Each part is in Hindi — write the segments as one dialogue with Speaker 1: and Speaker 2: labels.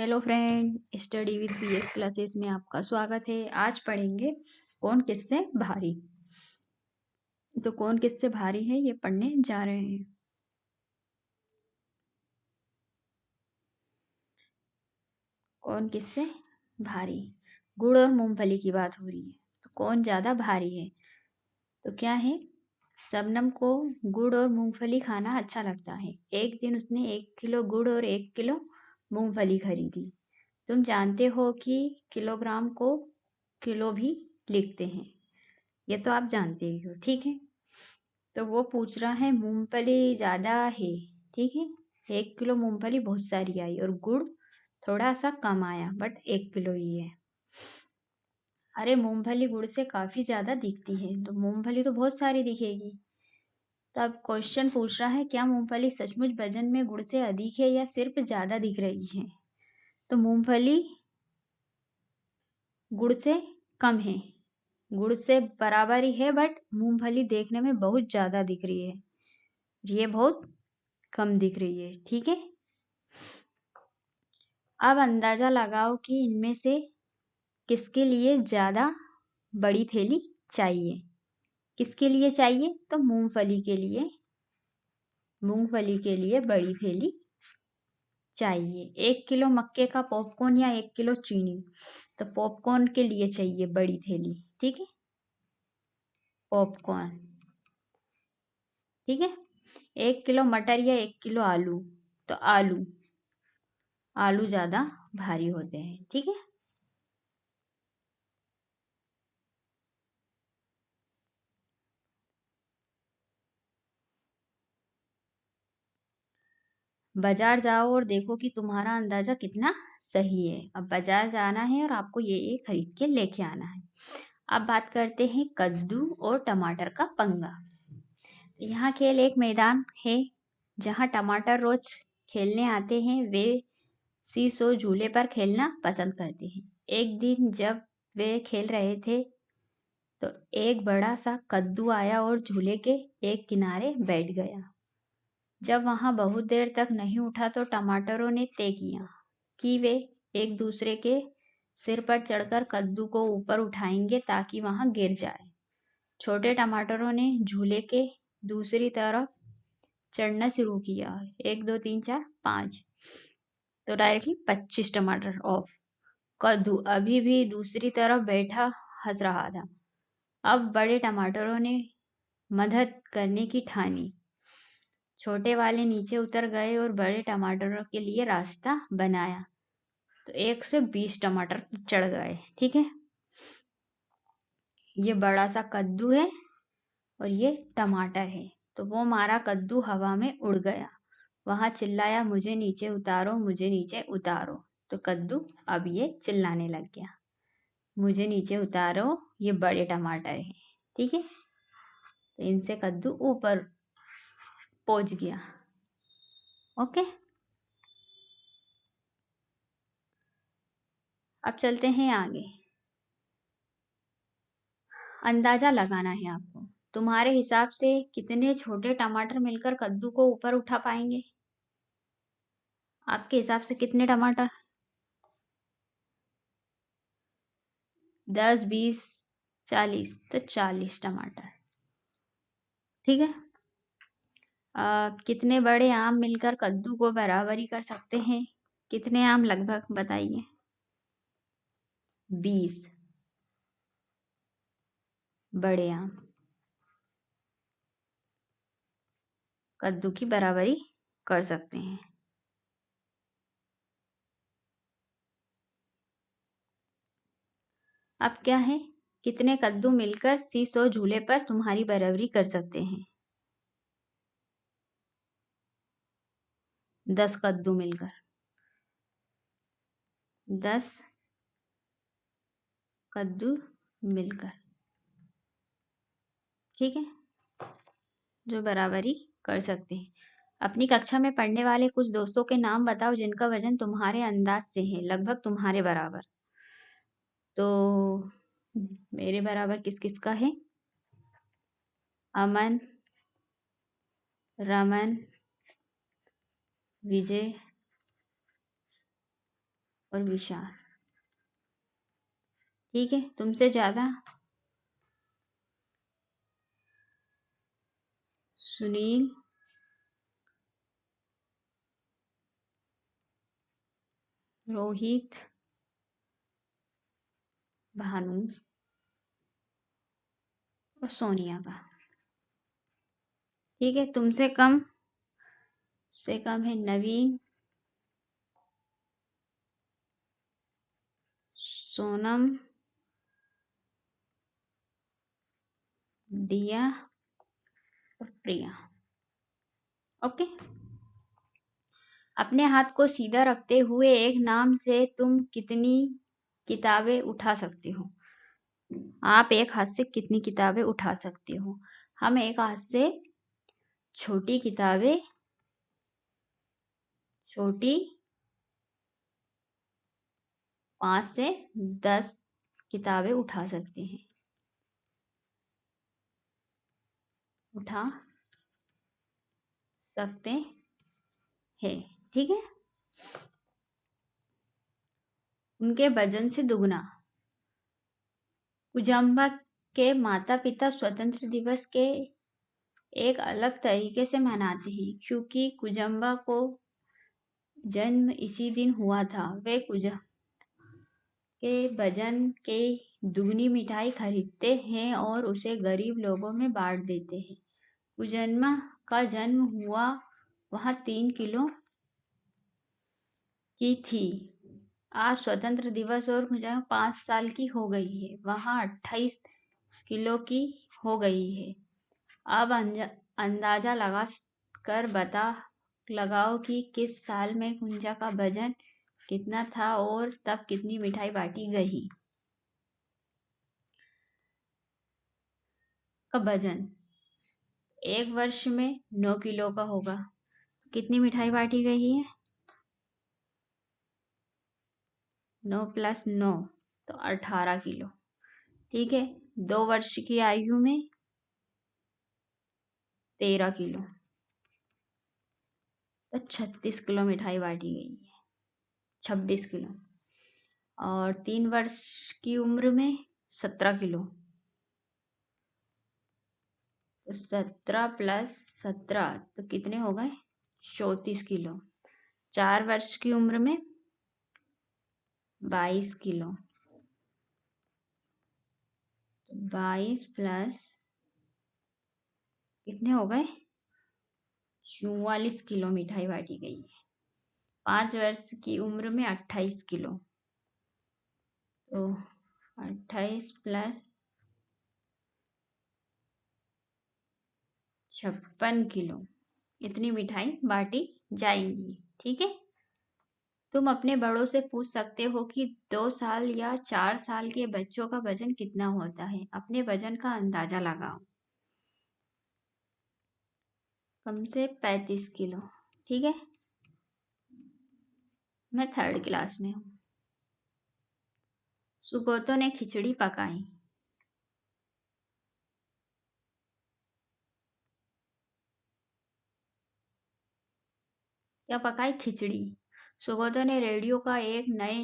Speaker 1: Hello friend, study with PS classes में आपका स्वागत है। आज पढ़ेंगे कौन किससे भारी। तो कौन किससे भारी है ये पढ़ने जा रहे हैं। कौन किससे भारी। गुड़ और मूंगफली की बात हो रही है, तो कौन ज़्यादा भारी है। तो क्या है, शबनम को गुड़ और मूंगफली खाना अच्छा लगता है। एक दिन उसने 1 किलो गुड़ और 1 किलो मूंगफली खरीदी। तुम जानते हो कि किलोग्राम को किलो भी लिखते हैं, ये तो आप जानते ही हो, ठीक है। तो वो पूछ रहा है मूंगफली ज़्यादा है, ठीक है। 1 किलो मूंगफली बहुत सारी आई और गुड़ थोड़ा सा कम आया, बट 1 किलो ही है। अरे मूंगफली गुड़ से काफ़ी ज़्यादा दिखती है, तो मूंगफली तो बहुत सारी दिखेगी। तो अब क्वेश्चन पूछ रहा है, क्या मूंगफली सचमुच वजन में गुड़ से अधिक है या सिर्फ ज़्यादा दिख रही है। तो मूंगफली गुड़ से कम है, गुड़ से बराबर ही है, बट मूंगफली देखने में बहुत ज़्यादा दिख रही है, ये बहुत कम दिख रही है, ठीक है। अब अंदाज़ा लगाओ कि इनमें से किसके लिए ज़्यादा बड़ी थैली चाहिए। किसके लिए चाहिए, तो मूंगफली के लिए। मूंगफली के लिए बड़ी थैली चाहिए। 1 किलो मक्के का पॉपकॉर्न या 1 किलो चीनी, तो पॉपकॉर्न के लिए चाहिए बड़ी थैली, ठीक है। पॉपकॉर्न, ठीक है। 1 किलो मटर या 1 किलो आलू, तो आलू आलू ज़्यादा भारी होते हैं, ठीक है। बाजार जाओ और देखो कि तुम्हारा अंदाजा कितना सही है। अब बाजार जाना है और आपको ये खरीद के लेके आना है। अब बात करते हैं कद्दू और टमाटर का पंगा। यहाँ खेल एक मैदान है जहाँ टमाटर रोज खेलने आते हैं। वे सीसो झूले पर खेलना पसंद करते हैं। एक दिन जब वे खेल रहे थे तो एक बड़ा सा कद्दू आया और झूले के एक किनारे बैठ गया। जब वहां बहुत देर तक नहीं उठा तो टमाटरों ने तय किया कि वे एक दूसरे के सिर पर चढ़कर कद्दू को ऊपर उठाएंगे ताकि वहां गिर जाए। छोटे टमाटरों ने झूले के दूसरी तरफ चढ़ना शुरू किया। 1 2 3 4 5, तो डायरेक्टली 25 टमाटर ऑफ। कद्दू अभी भी दूसरी तरफ बैठा हंस रहा था। अब बड़े टमाटरों ने मदद करने की ठानी। छोटे वाले नीचे उतर गए और बड़े टमाटरों के लिए रास्ता बनाया। तो 120 टमाटर चढ़ गए, ठीक है। ये बड़ा सा कद्दू है और ये टमाटर है। तो वो मारा कद्दू हवा में उड़ गया। वहां चिल्लाया, मुझे नीचे उतारो, मुझे नीचे उतारो। तो कद्दू अब ये चिल्लाने लग गया, मुझे नीचे उतारो, ये बड़े टमाटर है, ठीक है। तो इनसे कद्दू ऊपर पहुंच गया, ओके। अब चलते हैं आगे। अंदाजा लगाना है आपको। तुम्हारे हिसाब से कितने छोटे टमाटर मिलकर कद्दू को ऊपर उठा पाएंगे। आपके हिसाब से कितने टमाटर। 10 20 40, तो 40 टमाटर, ठीक है। कितने बड़े आम मिलकर कद्दू को बराबरी कर सकते हैं। कितने आम लगभग बताइए। 20 बड़े आम कद्दू की बराबरी कर सकते हैं। अब क्या है, कितने कद्दू मिलकर सीसो झूले पर तुम्हारी बराबरी कर सकते हैं। 10 कद्दू मिलकर, 10 कद्दू मिलकर, ठीक है, जो बराबरी कर सकते हैं। अपनी कक्षा में पढ़ने वाले कुछ दोस्तों के नाम बताओ जिनका वजन तुम्हारे अंदाज से है, लगभग तुम्हारे बराबर। तो मेरे बराबर किस किस का है। अमन, रमन, विजय, और विशाल। ठीक है, तुमसे ज्यादा सुनील, रोहित, भानु और सोनिया का। ठीक है, तुमसे कम से कम है नवीन, सोनम, दिया और प्रिया। ओके। अपने हाथ को सीधा रखते हुए एक नाम से तुम कितनी किताबें उठा सकते हो? आप एक हाथ से कितनी किताबें उठा सकते हो? हम एक हाथ से छोटी किताबें, छोटी 5 से 10 किताबें उठा सकते हैं, उठा सकते हैं। ठीक है। उनके वजन से दुगना। कुजम्बा के माता पिता स्वतंत्र दिवस के एक अलग तरीके से मनाते हैं क्योंकि कुजम्बा को जन्म इसी दिन हुआ था। वे कुजम्बा के वजन के दुगनी मिठाई खरीदते हैं और उसे गरीब लोगों में बांट देते हैं। कुजम्बा का जन्म हुआ वहाँ 3 किलो की थी। आज स्वतंत्र दिवस और मुझे 5 साल की हो गई है, वहाँ 28 किलो की हो गई है। अब अंदाजा लगा कर लगाओ कि किस साल में कुंजा का वजन कितना था और तब कितनी मिठाई बांटी गई। का वजन 1 वर्ष में 9 किलो का होगा। कितनी मिठाई बांटी गई है? 9 + 9 तो 18 किलो। ठीक है। 2 वर्ष की आयु में 13 किलो तो 36 किलो मिठाई बांटी गई है। 26 किलो। और 3 वर्ष की उम्र में 17 किलो तो 17 + 17 तो कितने हो गए? 34 किलो। 4 वर्ष की उम्र में 22 किलो तो 22 प्लस कितने हो गए? 44 किलो मिठाई बांटी गई है। 5 वर्ष की उम्र में 28 किलो तो 28 + 56 किलो इतनी मिठाई बांटी जाएंगी। ठीक है। तुम अपने बड़ों से पूछ सकते हो कि 2 साल या 4 साल के बच्चों का वजन कितना होता है। अपने वजन का अंदाजा लगाओ। कम से 35 किलो। ठीक है। मैं 3rd क्लास में हूँ। सुगोतो ने खिचड़ी पकाई। क्या पकाई? खिचड़ी। सुगोतो ने रेडियो का एक नए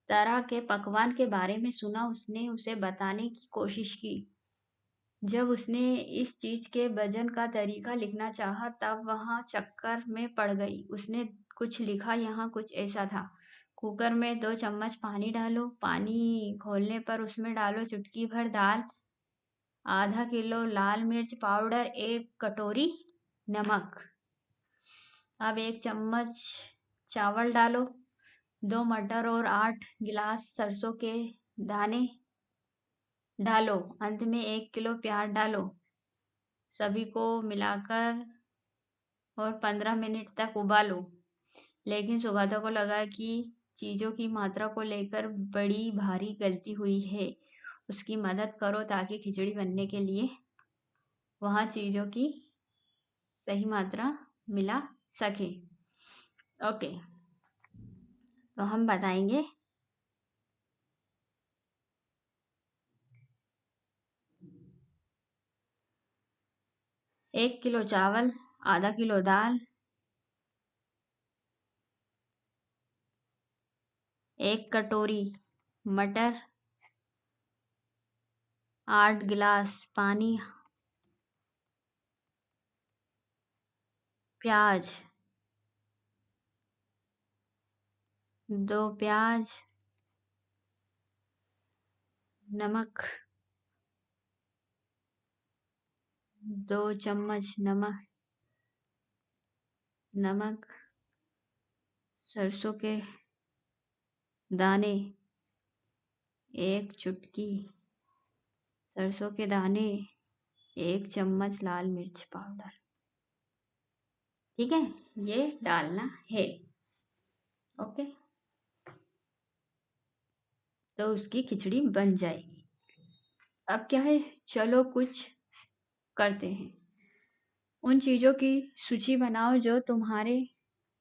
Speaker 1: तरह के पकवान के बारे में सुना। उसने उसे बताने की कोशिश की। जब उसने इस चीज के वजन का तरीका लिखना चाहा तब वहां चक्कर में पड़ गई। उसने कुछ लिखा, यहाँ कुछ ऐसा था। कुकर में 2 चम्मच पानी डालो। पानी खोलने पर उसमें डालो चुटकी भर दाल, आधा किलो लाल मिर्च पाउडर, 1 कटोरी नमक। अब 1 चम्मच चावल डालो, 2 मटर और 8 गिलास सरसों के दाने डालो। अंत में 1 किलो प्याज डालो। सभी को मिलाकर और 15 मिनट तक उबालो। लेकिन सुगंधा को लगा कि चीज़ों की मात्रा को लेकर बड़ी भारी गलती हुई है। उसकी मदद करो ताकि खिचड़ी बनने के लिए वहाँ चीज़ों की सही मात्रा मिला सके। ओके, तो हम बताएंगे 1 किलो चावल, आधा किलो दाल, 1 कटोरी मटर, 8 गिलास पानी, प्याज, 2 प्याज, नमक, 2 चम्मच नमक, सरसों के दाने, 1 चुटकी, सरसों के दाने, 1 चम्मच लाल मिर्च पाउडर। ठीक है, ये डालना है। ओके, तो उसकी खिचड़ी बन जाएगी। अब क्या है, चलो कुछ करते हैं। उन चीज़ों की सूची बनाओ जो तुम्हारे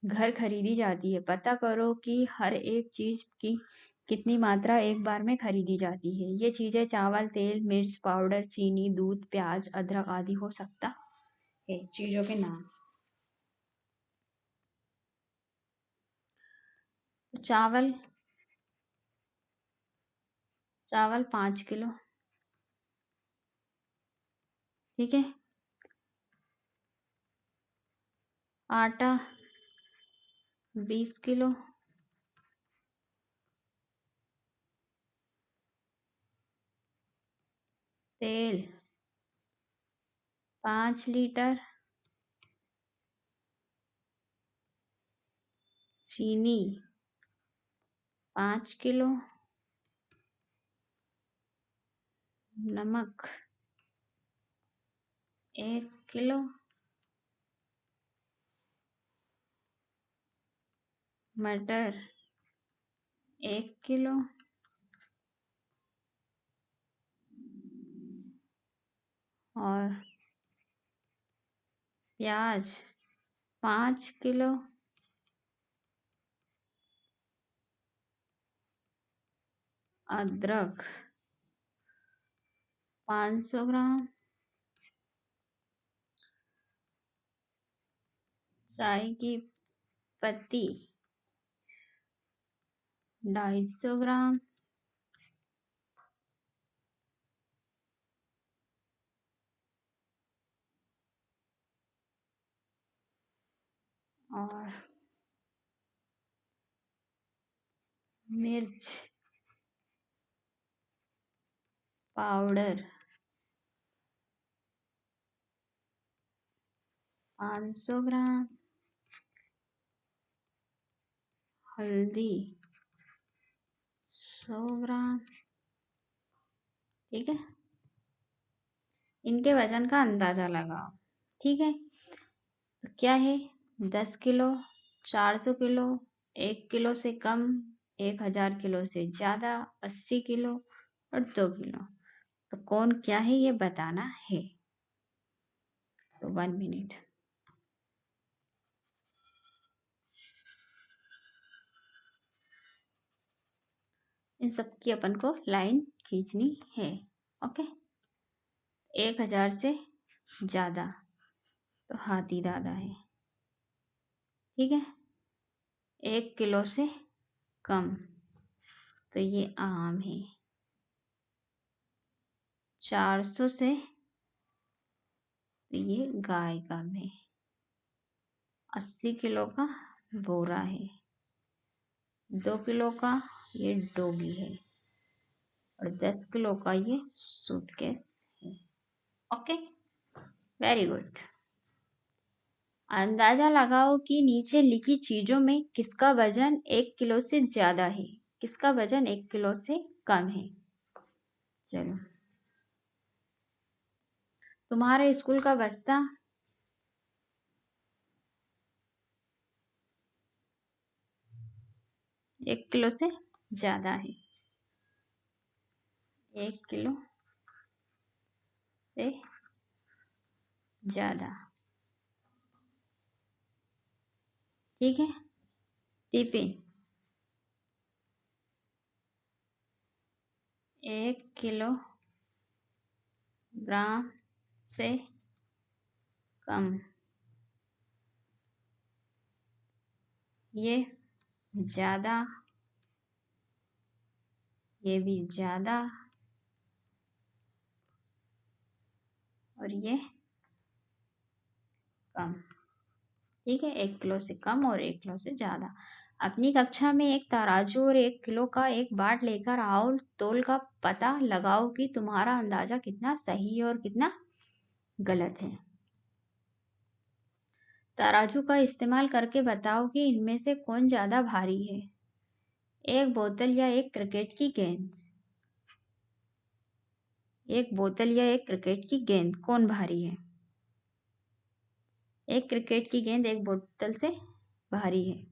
Speaker 1: घर खरीदी जाती है। पता करो कि हर एक चीज़ की कितनी मात्रा एक बार में खरीदी जाती है। ये चीज़ें चावल, तेल, मिर्च पाउडर, चीनी, दूध, प्याज, अदरक आदि हो सकता है। चीज़ों के नाम, चावल 5 किलो। ठीक है, आटा 20 किलो, तेल 5 लीटर, चीनी 5 किलो, नमक 1 किलो, मटर 1 किलो, और प्याज 5 किलो, अदरक 500 ग्राम, चाय की पत्ती 250 ग्राम, और मिर्च पाउडर 500 ग्राम, हल्दी 100 ग्राम। ठीक है, इनके वजन का अंदाज़ा लगाओ। ठीक है, तो क्या है, 10 किलो, 400 किलो, 1 किलो से कम, 1000 किलो से ज़्यादा, 80 किलो और 2 किलो। तो कौन क्या है ये बताना है। तो 1 मिनट, इन सब की अपन को लाइन खींचनी है। ओके, 1000 से ज़्यादा तो हाथी दादा है। ठीक है, 1 किलो से कम तो ये आम है। 400 से तो ये गाय का है। 80 किलो का बोरा है। 2 किलो का ये डोगी है और 10 किलो का ये सूटकेस है। Okay, very good. अंदाजा लगाओ कि नीचे लिखी चीजों में किसका वजन 1 किलो से ज्यादा है, किसका वजन 1 किलो से कम है। चलो, तुम्हारे स्कूल का बस्ता 1 किलो से ज्यादा है। 1 किलो से ज्यादा। ठीक है, टिफिन 1 किलो ग्राम से कम। ये ज़्यादा ये भी ज़्यादा, और ये कम। ठीक है, 1 किलो से कम और 1 किलो से ज़्यादा। अपनी कक्षा में एक तराजू और 1 किलो का एक बाट लेकर आओ, तोल का पता लगाओ कि तुम्हारा अंदाजा कितना सही है और कितना गलत है। तराजू का इस्तेमाल करके बताओ कि इनमें से कौन ज़्यादा भारी है। एक बोतल या एक क्रिकेट की गेंद। एक बोतल या एक क्रिकेट की गेंद कौन भारी है? एक क्रिकेट की गेंद एक बोतल से भारी है।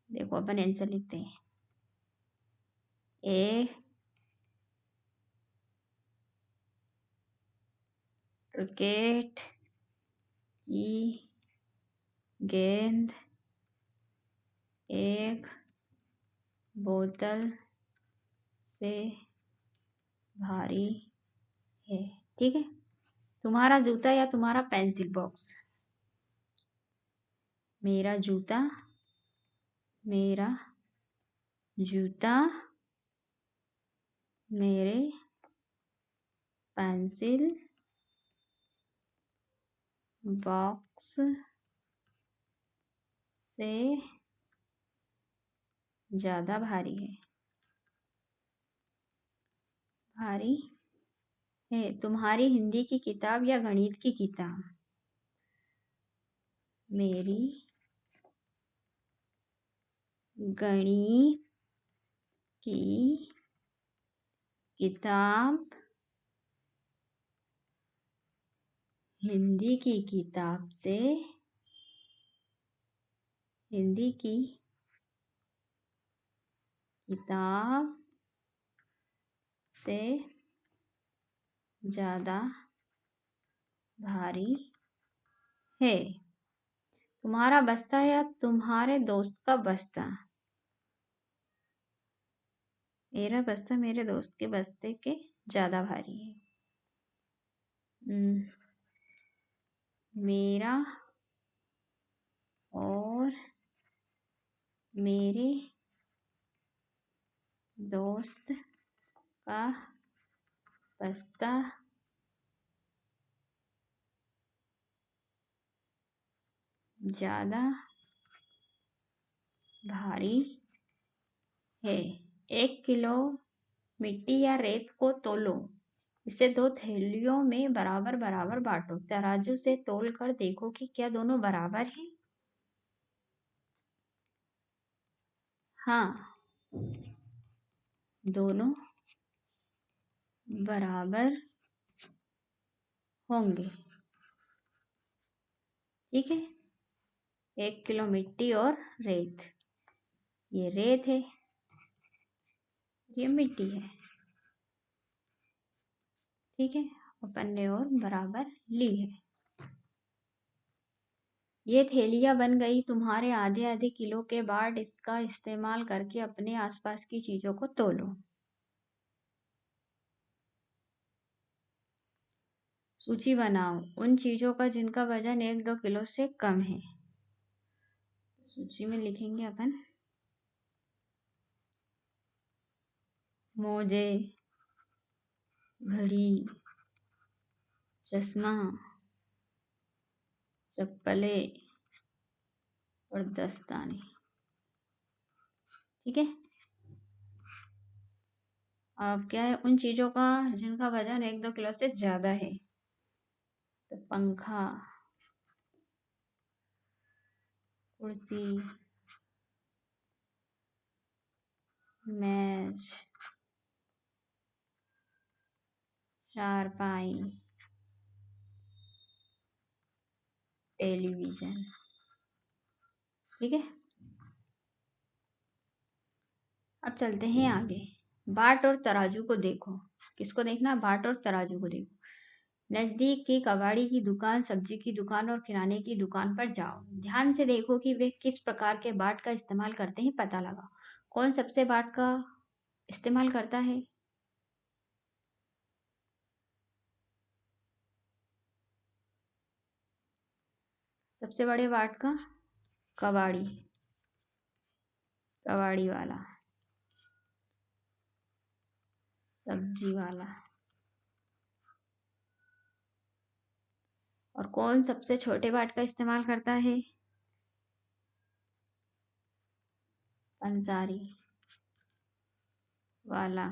Speaker 1: देखो अपन आंसर लिखते हैं। एक क्रिकेट की गेंद एक बोतल से भारी है। ठीक है, तुम्हारा जूता या तुम्हारा पेंसिल बॉक्स। मेरा जूता, मेरा जूता, मेरे पेंसिल बॉक्स से ज़्यादा भारी है। भारी है। तुम्हारी हिंदी की किताब या गणित की किताब। मेरी गणित की किताब हिंदी की किताब से, हिंदी की किताब से ज़्यादा भारी है। तुम्हारा बस्ता या तुम्हारे दोस्त का बस्ता। मेरा बस्ता मेरे दोस्त के बस्ते के ज़्यादा भारी है। मेरा और मेरे दोस्त का बस्ता ज़्यादा भारी है। 1 किलो मिट्टी या रेत को तोलो, इसे 2 थैलियों में बराबर बराबर बांटो। तराजू से तोल कर देखो कि क्या दोनों बराबर हैं। हाँ, दोनों बराबर होंगे। ठीक है, 1 किलो मिट्टी और रेत। ये रेत है, ये मिट्टी है। ठीक है, अपन ने और बराबर ली है। ये थैलियाँ बन गई तुम्हारे आधे आधे किलो के बाट। इसका इस्तेमाल करके अपने आसपास की चीज़ों को तोलो। सूची बनाओ उन चीज़ों का जिनका वजन 1-2 किलो से कम है। सूची में लिखेंगे अपन मोजे, घड़ी, चश्मा, चप्पलें और दस्ताने। ठीक है, अब क्या है उन चीज़ों का जिनका वजन 1-2 किलो से ज़्यादा है। तो पंखा, कुर्सी, मेज, चारपाई, टेलीविज़न। ठीक है, अब चलते हैं आगे। बाट और तराजू को देखो। किसको देखना? बाट और तराजू को देखो। नज़दीक की कबाड़ी की दुकान, सब्जी की दुकान और किराने की दुकान पर जाओ। ध्यान से देखो कि वे किस प्रकार के बाट का इस्तेमाल करते हैं, पता लगाओ। कौन सबसे बाट का इस्तेमाल करता है? सबसे बड़े बाट का कबाड़ी, कबाड़ी वाला, सब्जी वाला। और कौन सबसे छोटे बाट का इस्तेमाल करता है? पंसारी वाला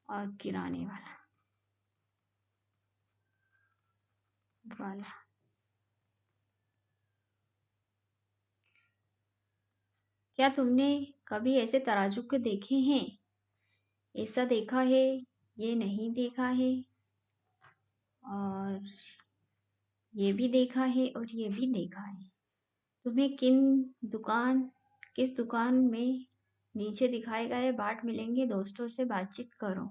Speaker 1: और किराने वाला। क्या तुमने कभी ऐसे तराजू के देखे हैं? ऐसा देखा है, ये नहीं देखा है, और ये भी देखा है, और ये भी देखा है। तुम्हें किस दुकान में नीचे दिखाए गए बाट मिलेंगे? दोस्तों से बातचीत करो।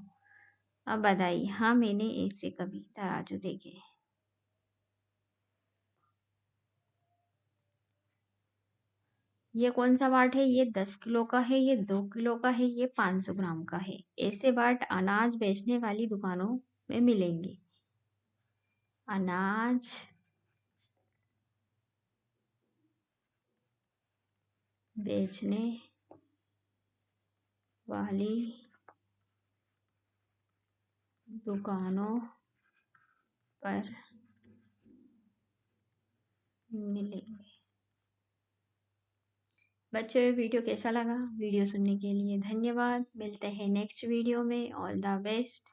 Speaker 1: अब बताइए। हाँ, मैंने ऐसे कभी तराजू देखे हैं। ये कौन सा बाट है? ये 10 किलो का है, ये 2 किलो का है, ये 500 ग्राम का है। ऐसे बाट अनाज बेचने वाली दुकानों में मिलेंगे। अनाज बेचने वाली दुकानों पर मिलेंगे। बच्चों, ये वीडियो कैसा लगा? वीडियो सुनने के लिए धन्यवाद। मिलते हैं नेक्स्ट वीडियो में। All the best.